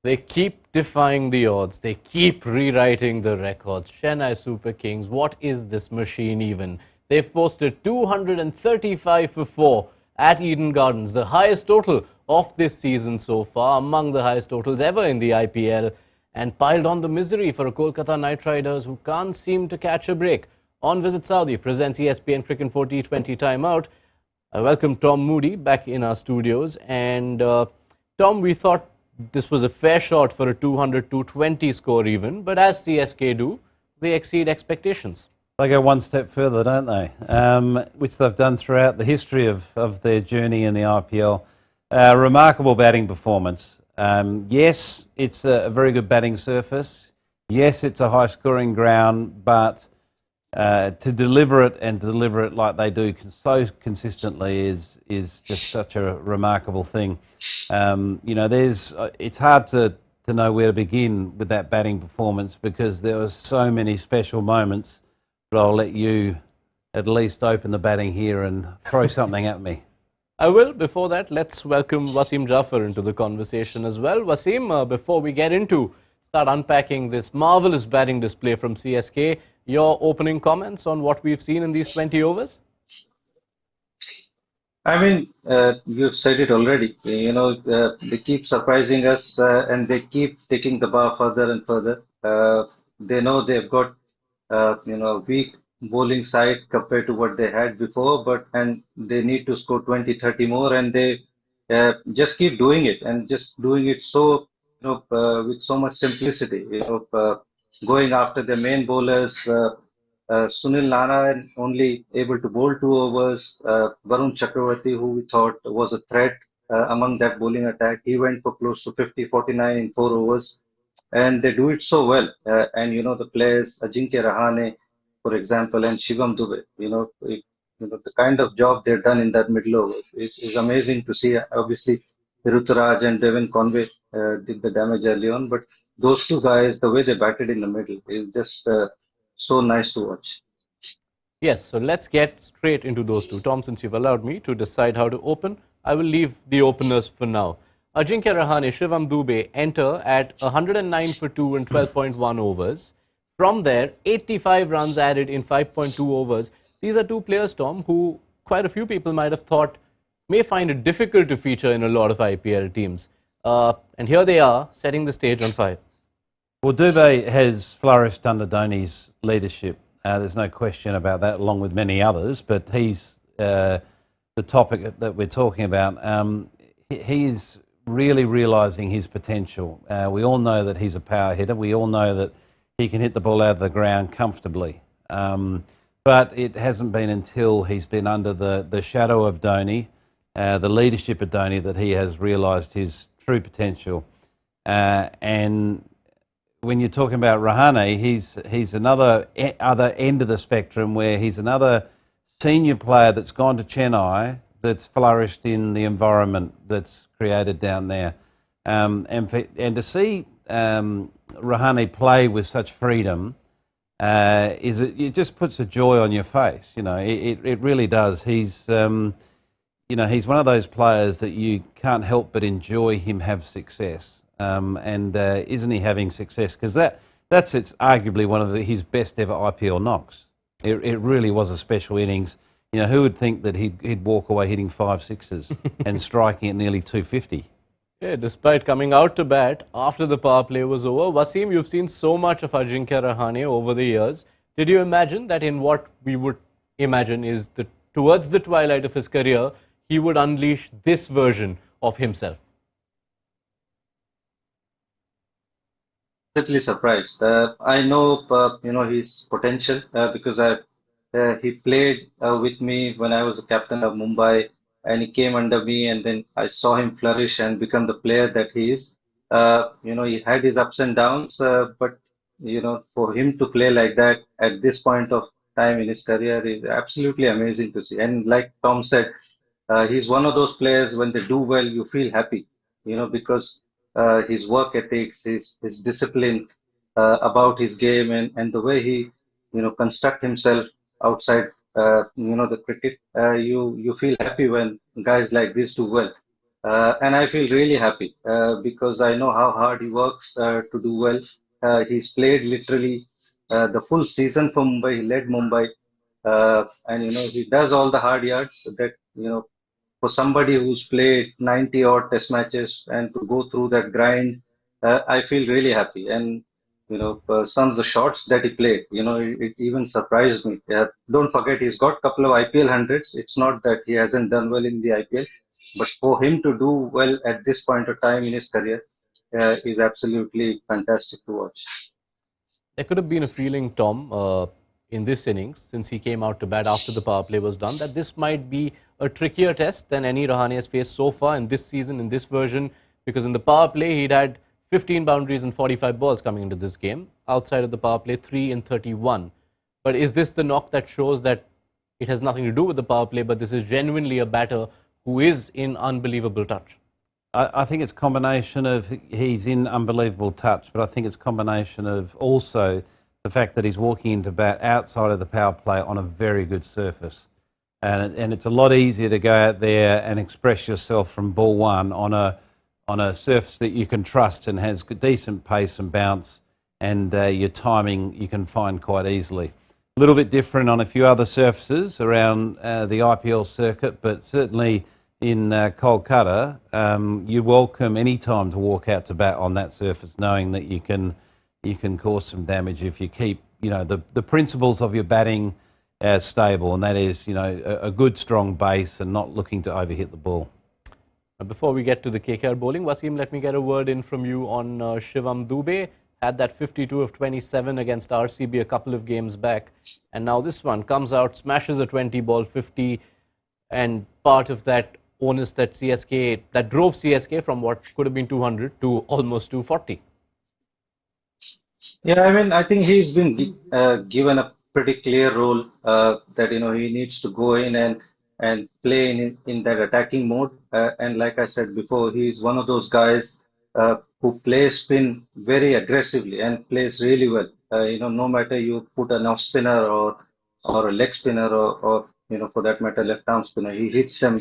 They keep defying the odds. They keep rewriting the records. Chennai Super Kings, what is this machine even? They've posted 235 for 4 at Eden Gardens, the highest total of this season so far, among the highest totals ever in the IPL, and piled on the misery for a Kolkata Knight Riders who can't seem to catch a break. On Visit Saudi presents ESPNcricinfo T20 Time Out. I welcome Tom Moody back in our studios. And Tom, we thought this was a fair shot for a 200-220 score even, but as CSK do, they exceed expectations. They go one step further, don't they? Which they've done throughout the history of their journey in the IPL. Remarkable batting performance. Yes, it's a very good batting surface. Yes, it's a high-scoring ground, but to deliver it and deliver it like they do so consistently is just such a remarkable thing. You know, it's hard to know where to begin with that batting performance because there were so many special moments. But I'll let you at least open the batting here and throw something at me. I will. Before that, let's welcome Wasim Jaffer into the conversation as well. Wasim, before we start unpacking this marvellous batting display from CSK, your opening comments on what we've seen in these 20 overs? I mean, you've said it already. You know, they keep surprising us and they keep taking the bar further and further. They know they've got, a weak bowling side compared to what they had before, and they need to score 20, 30 more, and they just keep doing it and just doing it so, with so much simplicity. Going after the main bowlers. Sunil Narine only able to bowl 2 overs. Varun Chakravarti, who we thought was a threat among that bowling attack, he went for close to 50, 49 in 4 overs. And they do it so well. And the players, Ajinkya Rahane, for example, and Shivam Dube, the kind of job they've done in that middle overs is amazing to see. Obviously, Ruturaj and Devin Conway did the damage early on, but those two guys, the way they batted in the middle is just so nice to watch. Yes, so let's get straight into those two. Tom, since you've allowed me to decide how to open, I will leave the openers for now. Ajinkya Rahane, Shivam Dube enter at 109 for 2 and 12.1 overs. From there, 85 runs added in 5.2 overs. These are two players, Tom, who quite a few people might have thought may find it difficult to feature in a lot of IPL teams. And here they are, setting the stage on fire. Well, Dube has flourished under Dhoni's leadership. There's no question about that, along with many others, but he's the topic that we're talking about. He's really realising his potential. We all know that he's a power hitter. We all know that he can hit the ball out of the ground comfortably. But it hasn't been until he's been under the shadow of Dhoni, the leadership of Dhoni, that he has realised his true potential. And when you're talking about Rahane, he's another other end of the spectrum, where he's another senior player that's gone to Chennai, that's flourished in the environment that's created down there. And to see Rahane play with such freedom, it just puts a joy on your face. You know, it really does. He's he's one of those players that you can't help but enjoy him have success. And isn't he having success? Because that's arguably one of his best ever IPL knocks. It really was a special innings. You know, who would think that he'd walk away hitting 5 sixes and striking at nearly 250? Yeah, despite coming out to bat after the power play was over. Wasim, you've seen so much of Ajinkya Rahane over the years. Did you imagine that in what we would imagine is towards the twilight of his career, he would unleash this version of himself? Pleasantly surprised. I know, his potential because he played with me when I was a captain of Mumbai, and he came under me, and then I saw him flourish and become the player that he is. He had his ups and downs, but for him to play like that at this point of time in his career is absolutely amazing to see. And like Tom said, he's one of those players when they do well, you feel happy, because his work ethics, his discipline about his game, and the way he, construct himself outside, the cricket. You feel happy when guys like this do well. And I feel really happy because I know how hard he works to do well. He's played literally the full season for Mumbai. He led Mumbai, and he does all the hard yards that for somebody who's played 90 odd test matches and to go through that grind, I feel really happy. And some of the shots that he played, it even surprised me. Don't forget, he's got a couple of IPL hundreds. It's not that he hasn't done well in the IPL, but for him to do well at this point of time in his career is absolutely fantastic to watch. There could have been a feeling, Tom, in this innings, since he came out to bat after the power play was done, that this might be a trickier test than any Rahane has faced so far in this season, in this version, because in the power play, he'd had 15 boundaries and 45 balls coming into this game. Outside of the power play, 3 in 31. But is this the knock that shows that it has nothing to do with the power play, but this is genuinely a batter who is in unbelievable touch? I think it's a combination of he's in unbelievable touch, but I think it's a combination of also the fact that he's walking into bat outside of the power play on a very good surface. And it's a lot easier to go out there and express yourself from ball one on a surface that you can trust and has decent pace and bounce, and your timing you can find quite easily. A little bit different on a few other surfaces around the IPL circuit, but certainly in Kolkata, you welcome any time to walk out to bat on that surface, knowing that you can cause some damage if you keep the principles of your batting stable, and that is a good strong base and not looking to overhit the ball. Before we get to the KKR bowling, Wasim, let me get a word in from you on Shivam Dube. Had that 52 of 27 against RCB a couple of games back, and now this one comes out, smashes a 20-ball 50, and part of that onus that drove CSK from what could have been 200 to almost 240. Yeah, I mean, I think he's been given a pretty clear role that he needs to go in and play in that attacking mode. And like I said before, he's one of those guys who plays spin very aggressively and plays really well. No matter you put an off spinner or a leg spinner or for that matter left arm spinner, he hits them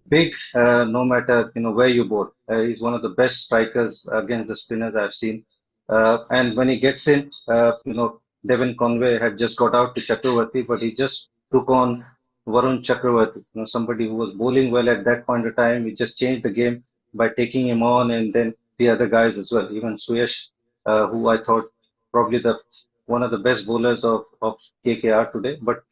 big no matter where you bowl. He's one of the best strikers against the spinners I've seen. And when he gets in, Devin Conway had just got out to Chakravarti, but he just took on Varun Chakravarti, somebody who was bowling well at that point of time. He just changed the game by taking him on, and then the other guys as well. Even Suyash, who I thought probably one of the best bowlers of KKR today, but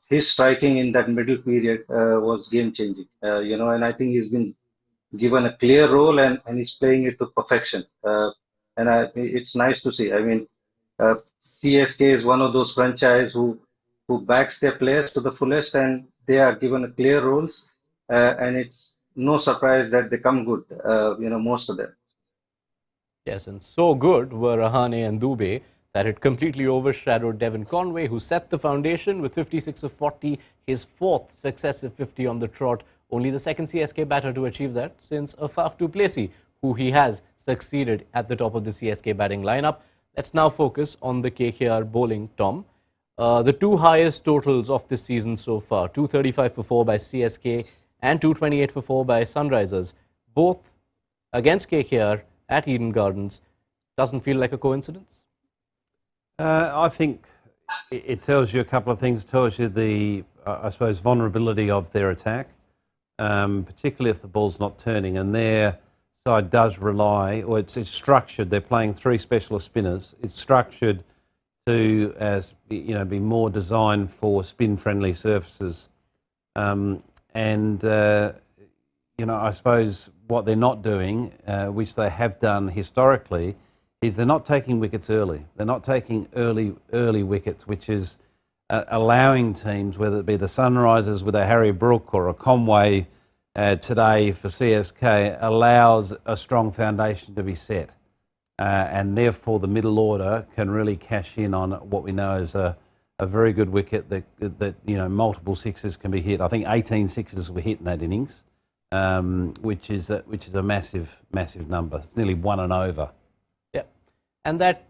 his striking in that middle period was game changing. And I think he's been given a clear role and he's playing it to perfection. It's nice to see. I mean, CSK is one of those franchise who backs their players to the fullest, and they are given a clear roles, and it's no surprise that they come good. Most of them. Yes, and so good were Rahane and Dube that it completely overshadowed Devin Conway, who set the foundation with 56 of 40, his fourth successive 50 on the trot. Only the second CSK batter to achieve that since Afaf du Plessis, who he has succeeded at the top of the CSK batting lineup. Let's now focus on the KKR bowling, Tom. The two highest totals of this season so far, 235 for 4 by CSK and 228 for 4 by Sunrisers, both against KKR at Eden Gardens. Doesn't feel like a coincidence? I think it tells you a couple of things. It tells you the, I suppose, vulnerability of their attack, particularly if the ball's not turning. And their side does rely, or it's structured. They're playing three specialist spinners. It's structured to, be more designed for spin-friendly surfaces. I suppose what they're not doing, which they have done historically, is they're not taking wickets early. They're not taking early wickets, which is allowing teams, whether it be the Sunrisers with a Harry Brook or a Conway today for CSK, allows a strong foundation to be set. And therefore the middle order can really cash in on what we know is a very good wicket that multiple sixes can be hit. I think 18 sixes were hit in that innings, which is a massive number. It's nearly 1 and over. Yeah, and that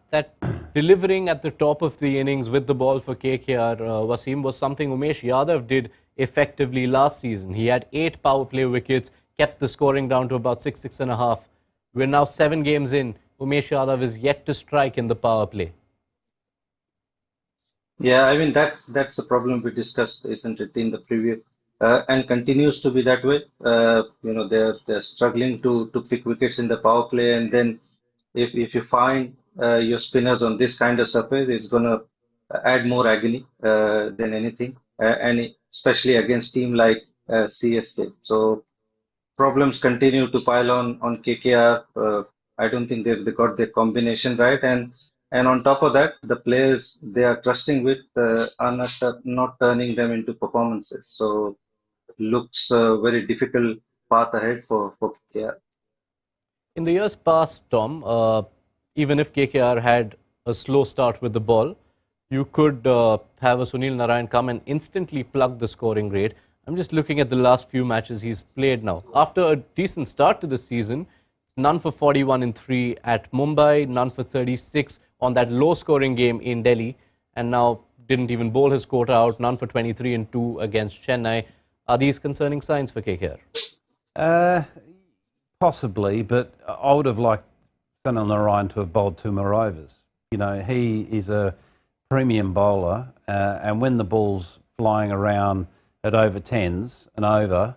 delivering at the top of the innings with the ball for KKR, Wasim, was something Umesh Yadav did effectively last season. He had 8 power play wickets, kept the scoring down to about 6.5. We're now 7 games in. Umesh Yadav is yet to strike in the power play. Yeah, I mean that's the problem we discussed, isn't it, in the preview, and continues to be that way. They're struggling to pick wickets in the power play, and then if you find your spinners on this kind of surface, it's gonna add more agony than anything, especially against team like CSK. So problems continue to pile on KKR. I don't think they got their combination right, and on top of that, the players they are trusting with are not turning them into performances. So looks a very difficult path ahead for KKR. In the years past, Tom, even if KKR had a slow start with the ball, you could have a Sunil Narayan come and instantly plug the scoring rate. I'm just looking at the last few matches he's played now. After a decent start to the season, none for 41 in 3 at Mumbai, none for 36 on that low-scoring game in Delhi, and now didn't even bowl his quota out, none for 23 in 2 against Chennai. Are these concerning signs for KKR? Possibly, but I would have liked Sunil Narayan to have bowled 2 more overs. You know, he is a premium bowler, and when the ball's flying around at over 10s and over,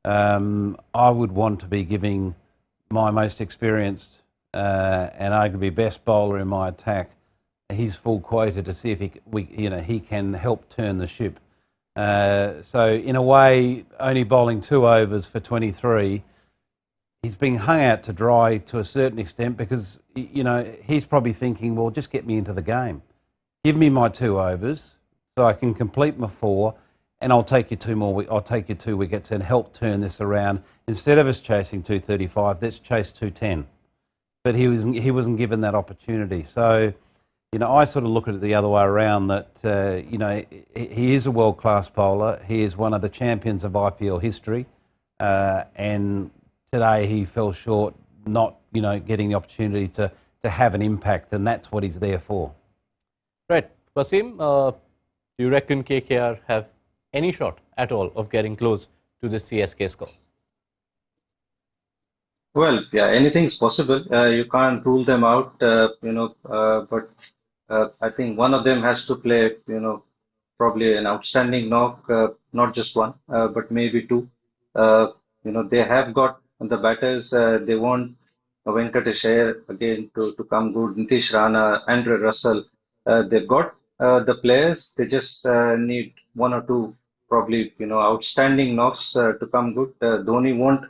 I would want to be giving my most experienced and arguably best bowler in my attack his full quota to see if he can help turn the ship. So in a way, only bowling 2 overs for 23. He's being hung out to dry to a certain extent because, he's probably thinking, well, just get me into the game. Give me my 2 overs so I can complete my 4 and I'll take you 2 more. I'll take you 2 wickets and help turn this around. Instead of us chasing 235, let's chase 210. But he wasn't given that opportunity. So, I sort of look at it the other way around that, he is a world-class bowler. He is one of the champions of IPL history. And today he fell short, not getting the opportunity to have an impact, and that's what he's there for. Right, Wasim, do you reckon KKR have any shot at all of getting close to the CSK score? Well, yeah, anything's possible. You can't rule them out, but I think one of them has to play, probably an outstanding knock, not just one, but maybe 2. They have got the batters. They want Venkatesh Iyer again to come good. Nitish Rana, Andre Russell. They've got the players. They just need 1 or 2, probably outstanding knocks to come good. Dhoni won't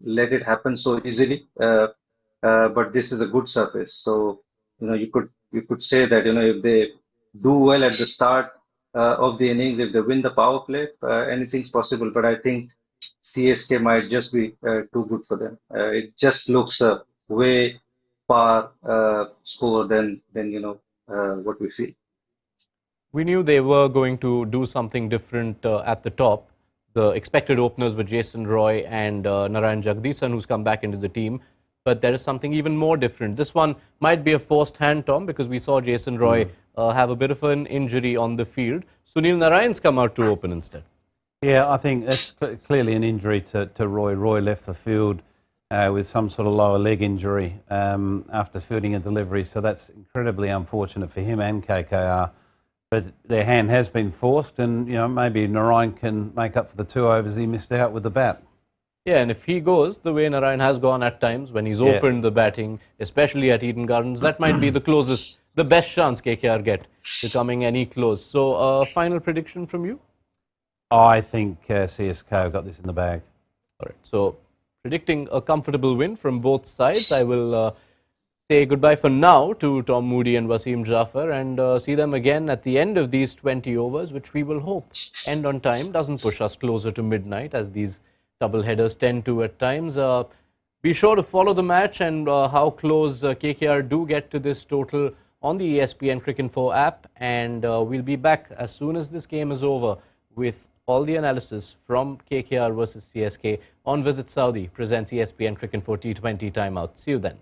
let it happen so easily. But this is a good surface, so you could say that if they do well at the start of the innings, if they win the power play, anything's possible. But I think CSK might just be too good for them. It just looks a way far score than what we feel. We knew they were going to do something different at the top. The expected openers were Jason Roy and Narayan Jagdishan, who's come back into the team. But there is something even more different. This one might be a forced hand, Tom, because we saw Jason Roy have a bit of an injury on the field. Sunil Narayan's come out to open instead. Yeah, I think that's clearly an injury to Roy. Roy left the field with some sort of lower leg injury after fielding a delivery, so that's incredibly unfortunate for him and KKR. But their hand has been forced, and maybe Narayan can make up for the 2 overs he missed out with the bat. Yeah, and if he goes the way Narayan has gone at times when he's opened the batting, especially at Eden Gardens, that might be the closest, the best chance KKR get to coming any close. So, final prediction from you? I think CSK have got this in the bag. All right, so predicting a comfortable win from both sides, I will say goodbye for now to Tom Moody and Wasim Jaffer, and see them again at the end of these 20 overs, which we will hope end on time, doesn't push us closer to midnight as these double headers tend to at times. Be sure to follow the match and how close KKR do get to this total on the ESPNcricinfo app, and we'll be back as soon as this game is over with all the analysis from KKR versus CSK on Visit Saudi presents ESPNcricinfo T20 Timeout. See you then.